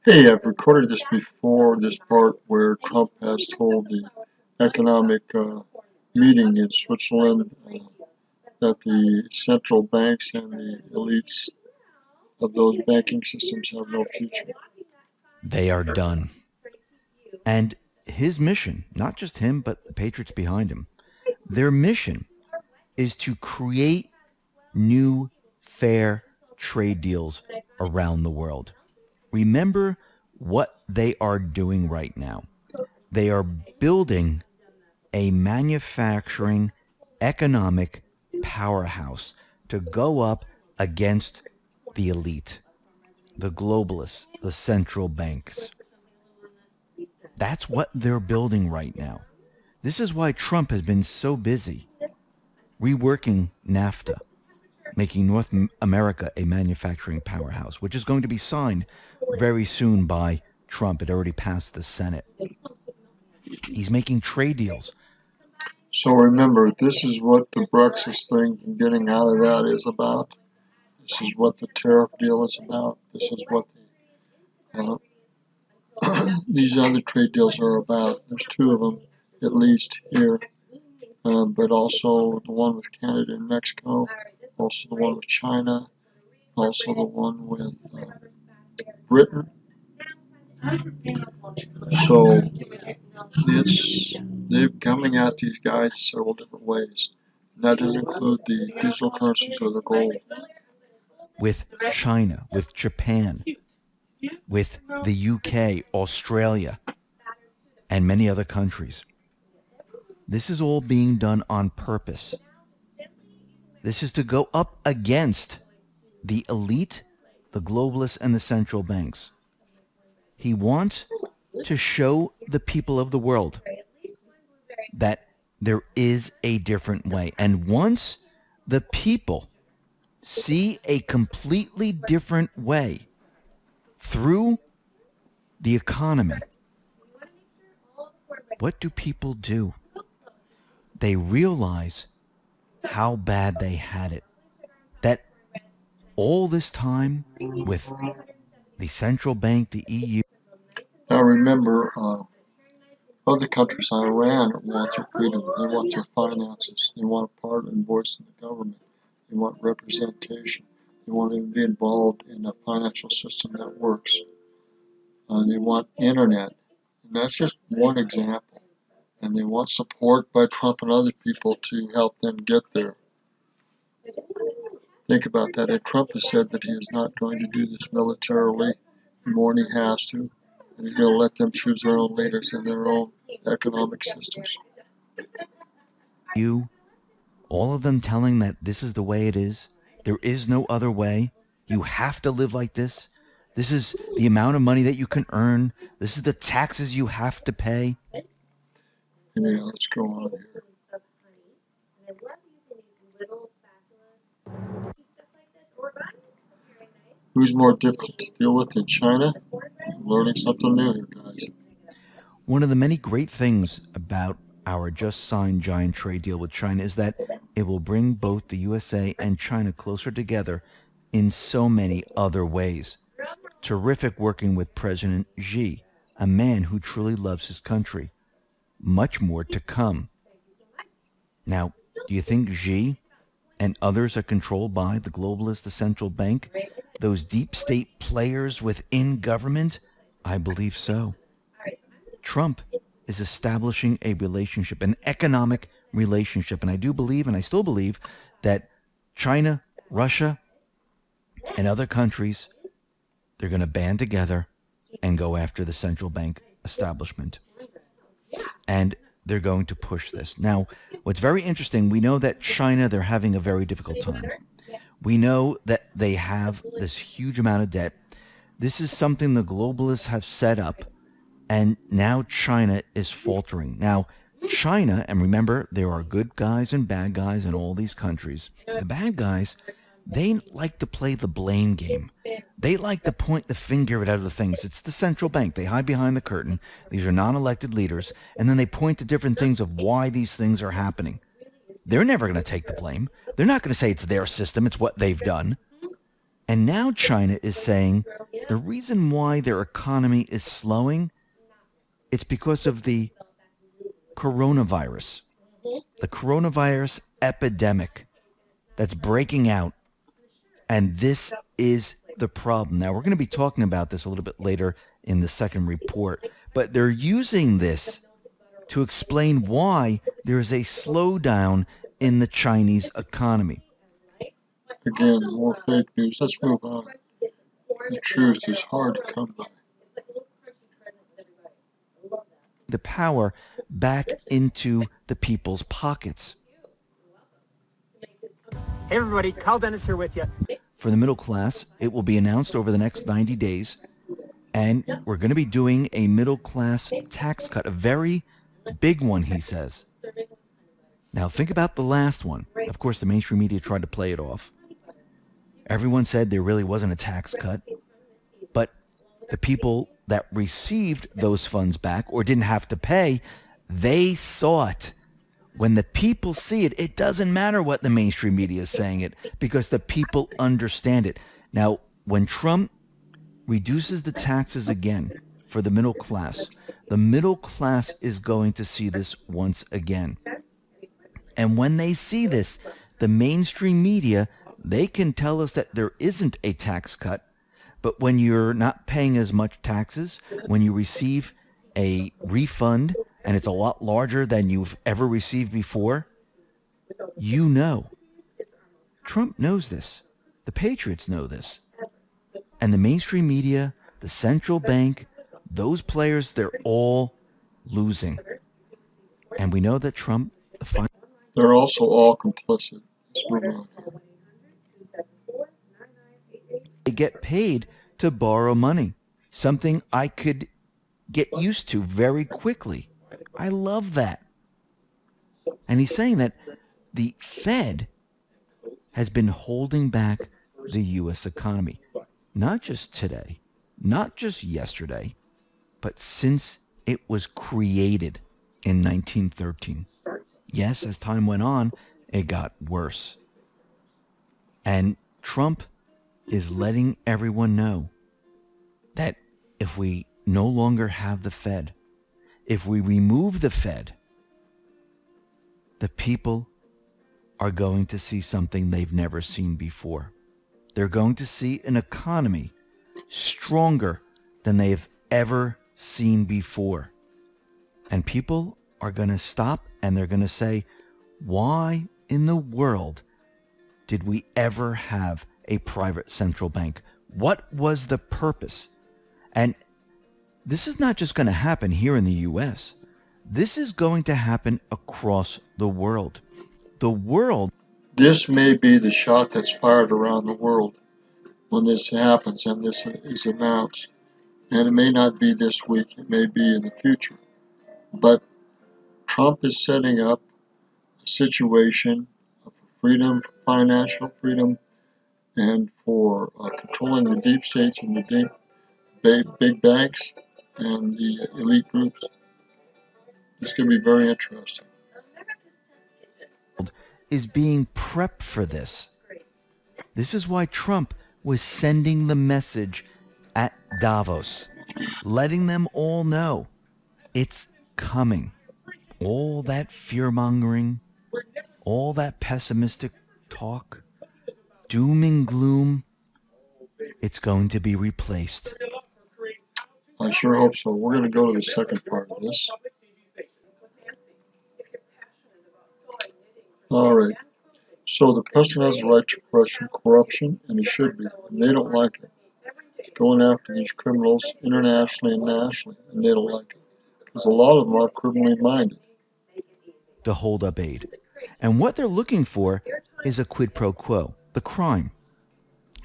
Hey, I've recorded this before, this part where Trump has told the economic meeting in Switzerland that the central banks and the elites of those banking systems have no future. They are done. And his mission, not just him, but the patriots behind him, their mission is to create new fair trade deals around the world. Remember what they are doing right now. They are building a manufacturing economic powerhouse to go up against the elite, the globalists, the central banks. That's what they're building right now. This is why Trump has been so busy reworking NAFTA, making North America a manufacturing powerhouse, which is going to be signed very soon by Trump. It already passed the Senate. He's making trade deals. So remember, this is what the Brexit thing and getting out of that is about. This is what the tariff deal is about. This is what these other trade deals are about. There's two of them, at least here, but also the one with Canada and Mexico, also the one with China, also the one with Britain. So it's they're coming at these guys several different ways. And that does include the digital currencies or the gold. With China, with Japan, with the UK, Australia, and many other countries. This is all being done on purpose. This is to go up against the elite, the globalists, and the central banks. He wants to show the people of the world that there is a different way. And once the people see a completely different way through the economy, what do people do? They realize how bad they had it. That all this time with the central bank, the EU. Now remember, other countries, Iran, want their freedom. They want their finances. They want a part and voice in the government. They want representation. They want to be involved in a financial system that works. They want internet. And that's just one example. And they want support by Trump and other people to help them get there. Think about that. And Trump has said that he is not going to do this militarily more than he has to. And he's going to let them choose their own leaders and their own economic systems. You, all of them telling that this is the way it is. There is no other way. You have to live like this. This is the amount of money that you can earn. This is the taxes you have to pay. Anyway, let's go on here. Who's more difficult to deal with than China? I'm learning something new here, guys. One of the many great things about our just signed giant trade deal with China is that it will bring both the USA and China closer together in so many other ways. Terrific working with President Xi, a man who truly loves his country. Much more to come. Now, do you think Xi and others are controlled by the globalists, the central bank, those deep state players within government? I believe so. Trump is establishing a relationship, an economic relationship. And I do believe, and I still believe, that China, Russia, and other countries, they're going to band together and go after the central bank establishment. And they're going to push this. Now, what's very interesting, we know that China, they're having a very difficult time. We know that they have this huge amount of debt. This is something the globalists have set up, and now China is faltering. Now, China, and remember, there are good guys and bad guys in all these countries. The bad guys, they like to play the blame game. They like to point the finger at other things. It's the central bank. They hide behind the curtain. These are non-elected leaders, and then they point to different things of why these things are happening. They're never going to take the blame. They're not going to say it's their system, it's what they've done. And now China is saying the reason why their economy is slowing, it's because of the coronavirus, the coronavirus epidemic that's breaking out. And this is the problem. Now, we're going to be talking about this a little bit later in the second report, but they're using this to explain why there is a slowdown in the Chinese economy. Again, more fake news. Let's move on. The truth is hard to come by. The power back into the people's pockets. Hey everybody, Kyle Dennis here with you. For the middle class, it will be announced over the next 90 days, and we're going to be doing a middle class tax cut, a very big one, he says. Now think about the last one. Of course, the mainstream media tried to play it off. Everyone said there really wasn't a tax cut, but the people that received those funds back or didn't have to pay, they saw it. When the people see it, it doesn't matter what the mainstream media is saying it, because the people understand it. Now, when Trump reduces the taxes again for the middle class is going to see this once again. And when they see this, the mainstream media, they can tell us that there isn't a tax cut, but when you're not paying as much taxes, when you receive a refund and it's a lot larger than you've ever received before, you know. Trump knows this. The patriots know this. And the mainstream media, the central bank, those players, they're all losing. And we know that Trump, they're also all complicit. Let's move on. they get paid to borrow money, something I could get used to very quickly. I love that. And he's saying that the Fed has been holding back the U.S. economy, not just today, not just yesterday, but since it was created in 1913. Yes, as time went on, it got worse. And Trump is letting everyone know that if we no longer have the Fed, if we remove the Fed, the people are going to see something they've never seen before. They're going to see an economy stronger than they've ever seen before. And people are going to stop and they're going to say, why in the world did we ever have a private central bank? What was the purpose? And this is not just going to happen here in the U.S. This is going to happen across the world. The world. This may be the shot that's fired around the world when this happens and this is announced. And it may not be this week, it may be in the future. But Trump is setting up a situation for freedom, for financial freedom, and for controlling the deep states and the big banks and the elite groups. It's going to be very interesting. Is being prepped for this. This is why Trump was sending the message at Davos, letting them all know it's coming. All that fear-mongering, all that pessimistic talk, doom and gloom, it's going to be replaced. I sure hope so. We're going to go to the second part of this. All right. So the president has the right to question corruption, and he should be, and they don't like it. He's going after these criminals internationally and nationally, and they don't like it, because a lot of them are criminally minded. To hold up aid. And what they're looking for is a quid pro quo, the crime.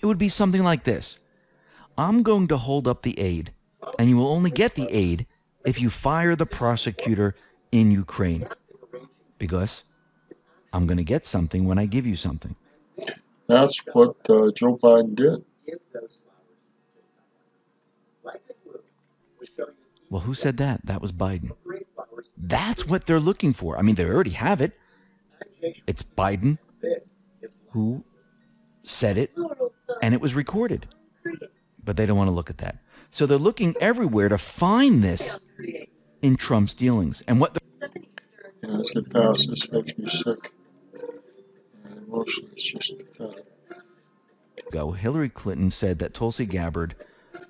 It would be something like this. I'm going to hold up the aid, and you will only get the aid if you fire the prosecutor in Ukraine. Because I'm going to get something when I give you something. That's what Joe Biden did. Well, who said that? That was Biden. That's what they're looking for. I mean, they already have it. It's Biden who said it, and it was recorded. But they don't want to look at that. So they're looking everywhere to find this in Trump's dealings. And what Yeah, let's get past this. Makes me sick. And emotionally, it's just pathetic. Hillary Clinton said that Tulsi Gabbard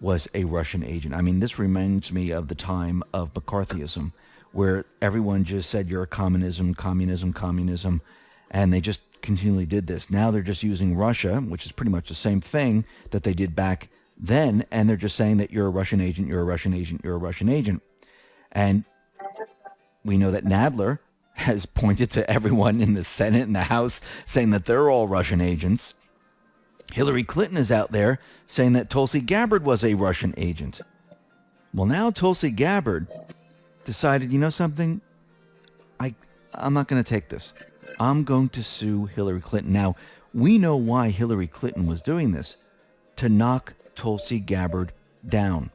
was a Russian agent. I mean, this reminds me of the time of McCarthyism, where everyone just said you're a communism, and they just continually did this. Now they're just using Russia, which is pretty much the same thing that they did back then, and they're just saying that you're a Russian agent, you're a Russian agent, you're a Russian agent. And we know that Nadler has pointed to everyone in the Senate and the House saying that they're all Russian agents. Hillary Clinton is out there saying that Tulsi Gabbard was a Russian agent. Well, now Tulsi Gabbard decided, you know something? I'm not going to take this. I'm going to sue Hillary Clinton. Now, we know why Hillary Clinton was doing this, to knock Tulsi Gabbard down.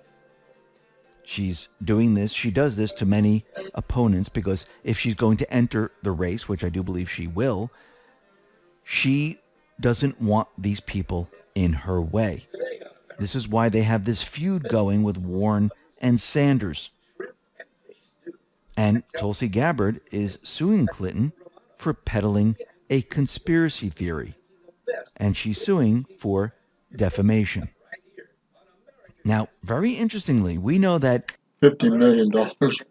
She's doing this. She does this to many opponents because if she's going to enter the race, which I do believe she will, she doesn't want these people in her way. This is why they have this feud going with Warren and Sanders. And Tulsi Gabbard is suing Clinton for peddling a conspiracy theory. And she's suing for defamation. Now, very interestingly, we know that $50 million worth.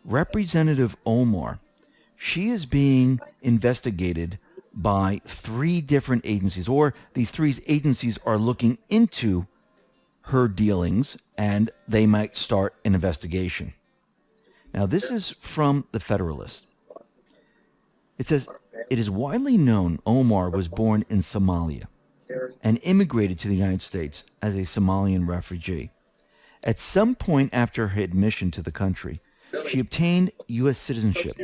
Representative Omar, she is being investigated by 3 different agencies, or these 3 agencies are looking into her dealings, and they might start an investigation. Now, this is from the Federalist. It says, it is widely known Omar was born in Somalia and immigrated to the United States as a Somalian refugee. At some point after her admission to the country, she obtained U.S. citizenship.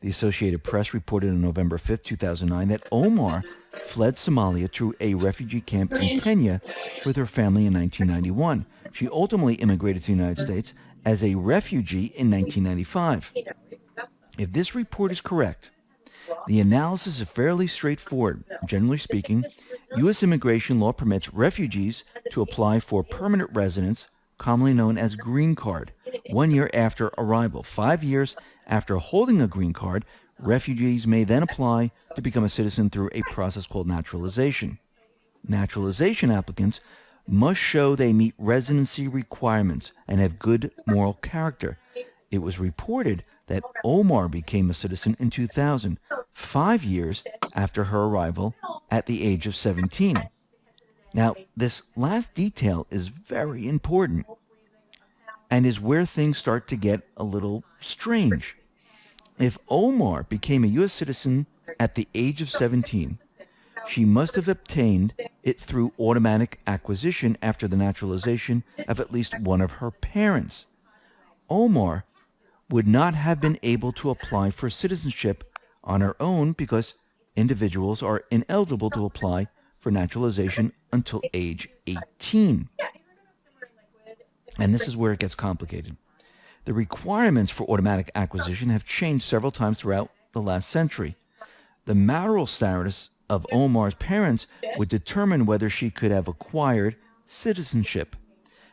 The Associated Press reported on November 5, 2009, that Omar fled Somalia to a refugee camp in Kenya with her family in 1991. She ultimately immigrated to the United States as a refugee in 1995. If this report is correct, the analysis is fairly straightforward. Generally speaking, U.S. immigration law permits refugees to apply for permanent residence, commonly known as green card, 1 year after arrival. 5 years after holding a green card, refugees may then apply to become a citizen through a process called naturalization. Naturalization applicants must show they meet residency requirements and have good moral character. It was reported that Omar became a citizen in 2000, 5 years after her arrival at the age of 17. Now, this last detail is very important and is where things start to get a little strange. If Omar became a U.S. citizen at the age of 17, she must have obtained it through automatic acquisition after the naturalization of at least one of her parents. Omar would not have been able to apply for citizenship on her own because individuals are ineligible to apply for naturalization until age 18. And this is where it gets complicated. The requirements for automatic acquisition have changed several times throughout the last century. The marital status of Omar's parents would determine whether she could have acquired citizenship.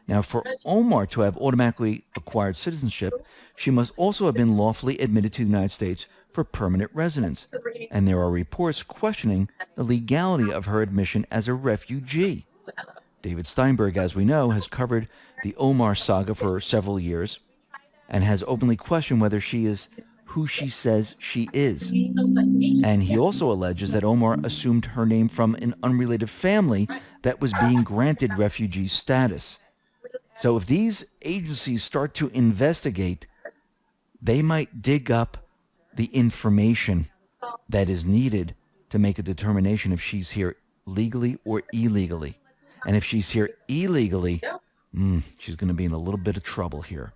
Now, for Omar to have automatically acquired citizenship, she must also have been lawfully admitted to the United States for permanent residence, and there are reports questioning the legality of her admission as a refugee. David Steinberg, as we know, has covered the Omar saga for several years and has openly questioned whether she is who she says she is. And he also alleges that Omar assumed her name from an unrelated family that was being granted refugee status. So if these agencies start to investigate, they might dig up the information that is needed to make a determination if she's here legally or illegally. And if she's here illegally, she's going to be in a little bit of trouble here.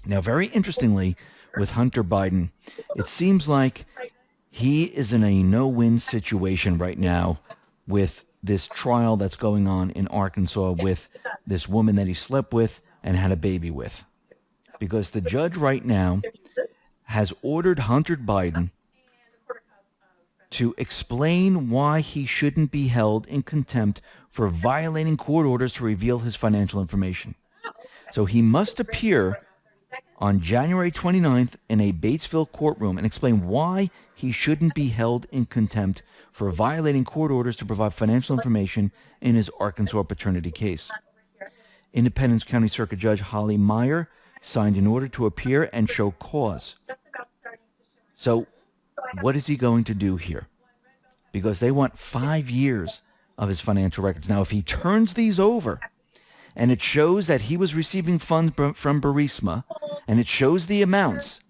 Now, very interestingly, with Hunter Biden, it seems like he is in a no-win situation right now with this trial that's going on in Arkansas with this woman that he slept with and had a baby with. Because the judge right now has ordered Hunter Biden to explain why he shouldn't be held in contempt for violating court orders to reveal his financial information. So he must appear on January 29th in a Batesville courtroom and explain why he shouldn't be held in contempt for violating court orders to provide financial information in his Arkansas paternity case. Independence County Circuit Judge Holly Meyer signed an order to appear and show cause. So what is he going to do here? Because they want 5 years of his financial records. Now, if he turns these over and it shows that he was receiving funds from Burisma and it shows the amounts,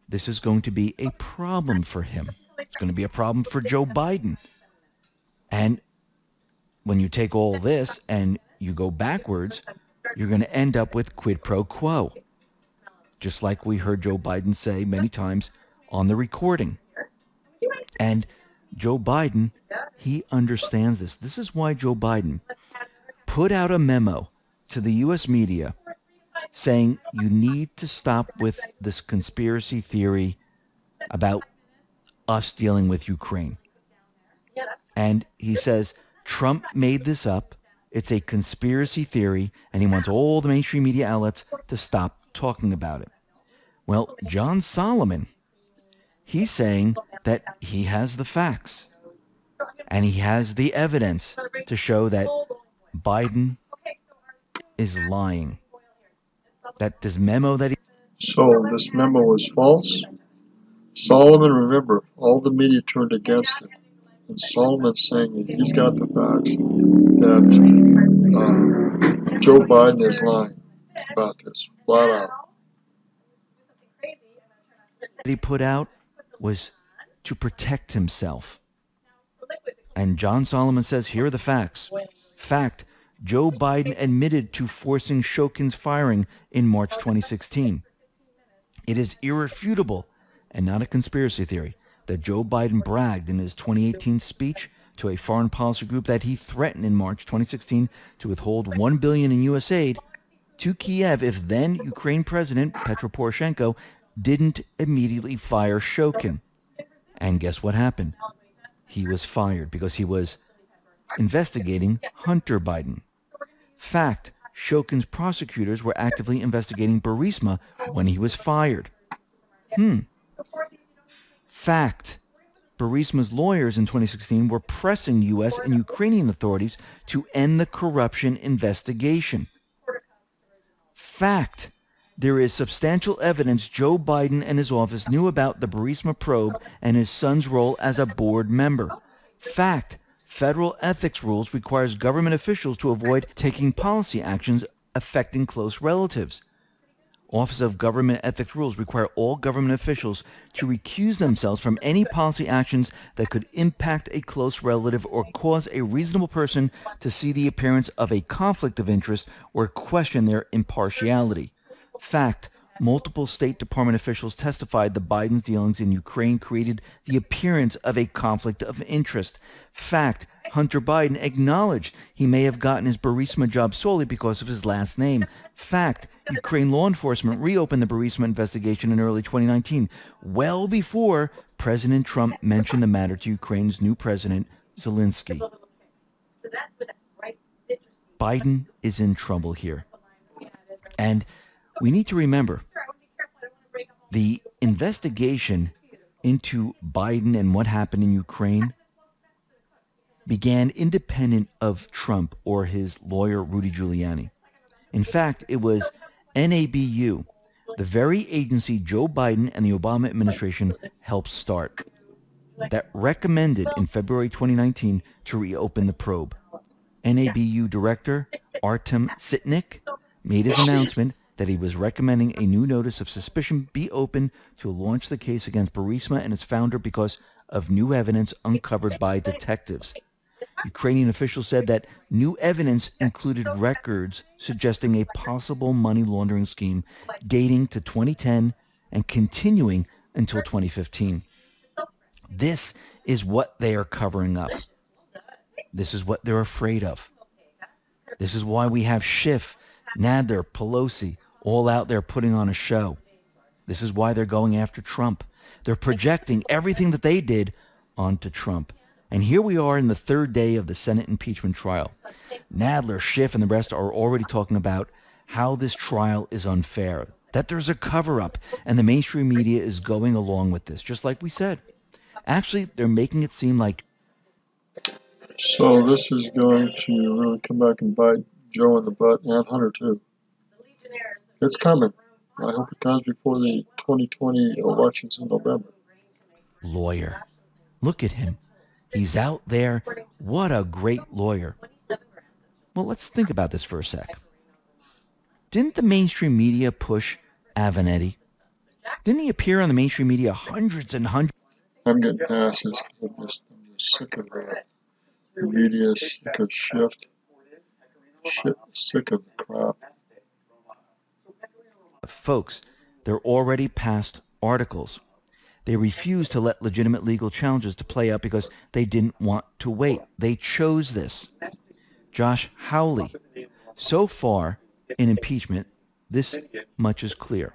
this is going to be a problem for him. It's going to be a problem for Joe Biden. And when you take all this and you go backwards, you're going to end up with quid pro quo, just like we heard Joe Biden say many times on the recording. And Joe Biden, he understands this. This is why Joe Biden put out a memo to the U.S. media saying you need to stop with this conspiracy theory about us dealing with Ukraine. And he says Trump made this up. It's a conspiracy theory, and he wants all the mainstream media outlets to stop talking about it. Well, John Solomon, he's saying that he has the facts and he has the evidence to show that Biden is lying. That this memo that he... So this memo was false. Solomon, remember, all the media turned against him. And Solomon's saying he's got the facts that Joe Biden is lying about this, flat out. that he put out was to protect himself. And John Solomon says, here are the facts. Fact, Joe Biden admitted to forcing Shokin's firing in March 2016. It is irrefutable and not a conspiracy theory that Joe Biden bragged in his 2018 speech to a foreign policy group that he threatened in March 2016 to withhold $1 billion in U.S. aid to Kiev if then Ukraine President Petro Poroshenko didn't immediately fire Shokin. And guess what happened? He was fired because he was investigating Hunter Biden. Fact, Shokin's prosecutors were actively investigating Burisma when he was fired. Fact, Burisma's lawyers in 2016 were pressing U.S. and Ukrainian authorities to end the corruption investigation. Fact, there is substantial evidence Joe Biden and his office knew about the Burisma probe and his son's role as a board member. Fact, federal ethics rules requires government officials to avoid taking policy actions affecting close relatives. Office of Government Ethics rules require all government officials to recuse themselves from any policy actions that could impact a close relative or cause a reasonable person to see the appearance of a conflict of interest or question their impartiality. Fact, multiple State Department officials testified the Biden's dealings in Ukraine created the appearance of a conflict of interest. Fact, Hunter Biden acknowledged he may have gotten his Burisma job solely because of his last name. Fact, Ukraine law enforcement reopened the Burisma investigation in early 2019, well before President Trump mentioned the matter to Ukraine's new president, Zelensky. Biden is in trouble here. And we need to remember, the investigation into Biden and what happened in Ukraine began independent of Trump or his lawyer, Rudy Giuliani. In fact, it was NABU, the very agency Joe Biden and the Obama administration helped start, that recommended in February 2019 to reopen the probe. NABU Director Artem Sitnik made his announcement that he was recommending a new notice of suspicion be opened to launch the case against Burisma and its founder because of new evidence uncovered by detectives. Ukrainian officials said that new evidence included records suggesting a possible money laundering scheme dating to 2010 and continuing until 2015. This is what they are covering up. This is what they're afraid of. This is why we have Schiff, Nadler, Pelosi, all out there putting on a show. This is why they're going after Trump. They're projecting everything that they did onto Trump. And here we are in the third day of the Senate impeachment trial. Nadler, Schiff, and the rest are already talking about how this trial is unfair, that there's a cover-up, and the mainstream media is going along with this, just like we said. Actually, they're making it seem like... So this is going to really come back and bite Joe in the butt, and Hunter too. It's coming. I hope it comes before the 2020 elections in November. Lawyer. Look at him. He's out there. What a great lawyer. Well, let's think about this for a sec. Didn't the mainstream media push Avenatti? Didn't he appear on the mainstream media hundreds and hundreds? I'm getting past this because I'm just sick of the media, sick of shift, sick of the crap. Folks, they're already past articles. They refused to let legitimate legal challenges to play out because they didn't want to wait. They chose this. Josh Hawley. So far in impeachment, this much is clear.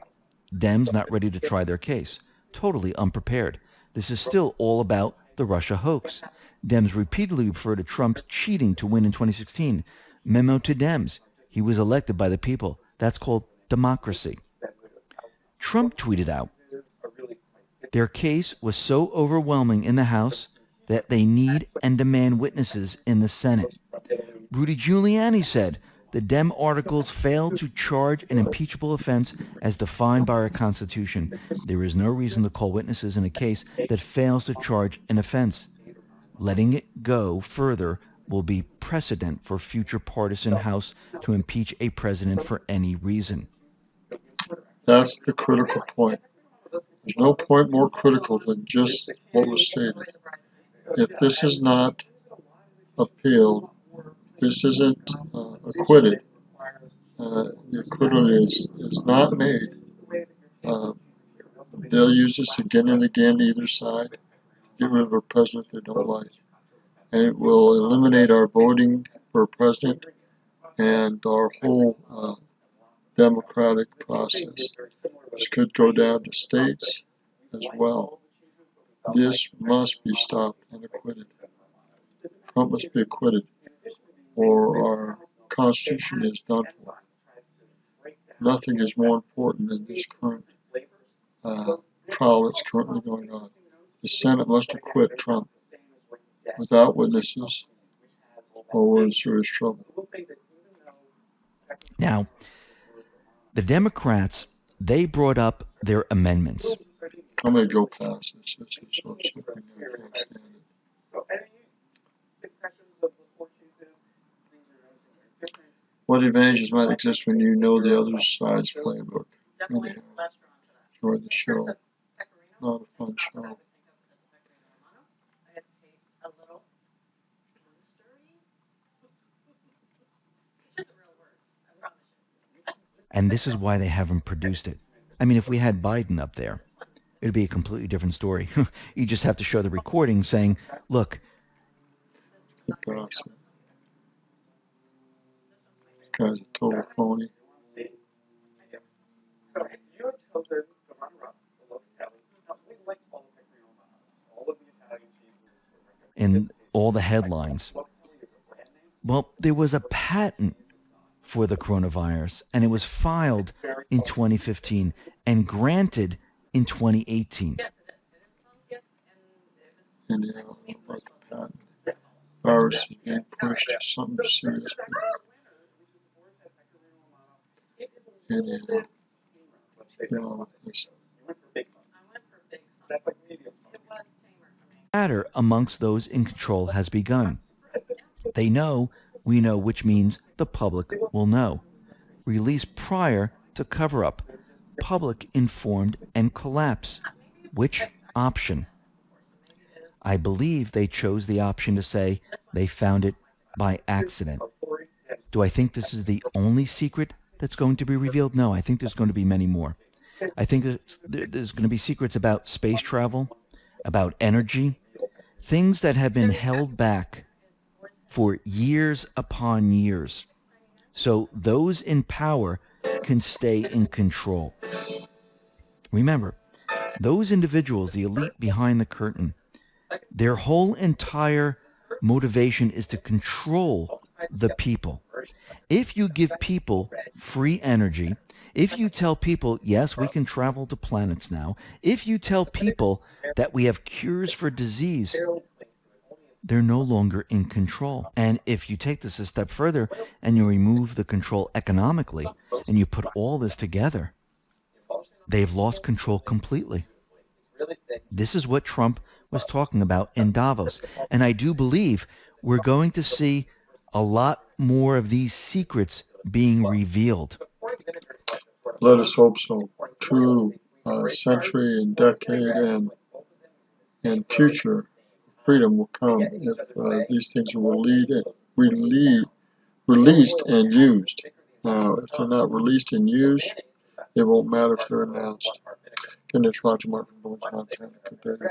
Dems not ready to try their case. Totally unprepared. This is still all about the Russia hoax. Dems repeatedly refer to Trump cheating to win in 2016. Memo to Dems. He was elected by the people. That's called democracy. Trump tweeted out, their case was so overwhelming in the House that they need and demand witnesses in the Senate. Rudy Giuliani said, the Dem articles fail to charge an impeachable offense as defined by our Constitution. There is no reason to call witnesses in a case that fails to charge an offense. Letting it go further will be precedent for future partisan House to impeach a president for any reason. That's the critical point. There's no point more critical than just what was stated. If this is not appealed, this isn't acquitted, the acquittal is not made, they'll use this again and again, either side, get rid of a president they don't like. And it will eliminate our voting for a president and our whole democratic process. This could go down to states as well. This must be stopped and acquitted. Trump must be acquitted, or our Constitution is done for. Nothing is more important than this current trial that's currently going on. The Senate must acquit Trump without witnesses, or we're in serious trouble. Now, the Democrats, they brought up their amendments. I'm going to go past this. This is so sickening. I can't stand it. What advantages might exist when you know the other side's playbook? Anyhow, enjoy the show. Not a fun show. And this is why they haven't produced it. I mean, if we had Biden up there, it'd be a completely different story. You just have to show the recording saying, look. This guy's a total phony. In all the headlines. Well, there was a patent for the coronavirus, and it was filed in 2015 and granted in 2018. Anyhow, about the patent. Virus is being pushed to something serious. Anyhow, Chatter amongst those in control has begun. They know we know, which means the public will know. Release prior to cover-up. Public informed and collapse. Which option? I believe they chose the option to say they found it by accident. Do I think this is the only secret that's going to be revealed? No, I think there's going to be many more. I think there's going to be secrets about space travel, about energy, things that have been held back for years upon years. So those in power can stay in control. Remember, those individuals, the elite behind the curtain, Their whole entire motivation is to control the people. If you give people free energy, if you tell people, yes, we can travel to planets now, if you tell people that we have cures for disease, they're no longer in control. And if you take this a step further and you remove the control economically and you put all this together, they've lost control completely. This is what Trump was talking about in Davos. And I do believe we're going to see a lot more of these secrets being revealed. Let us hope so. True century and decade and future freedom will come if these things are released and used. Now, if they're not released and used, it won't matter if they're announced. Goodness, Roger Martin, Montana. Good day.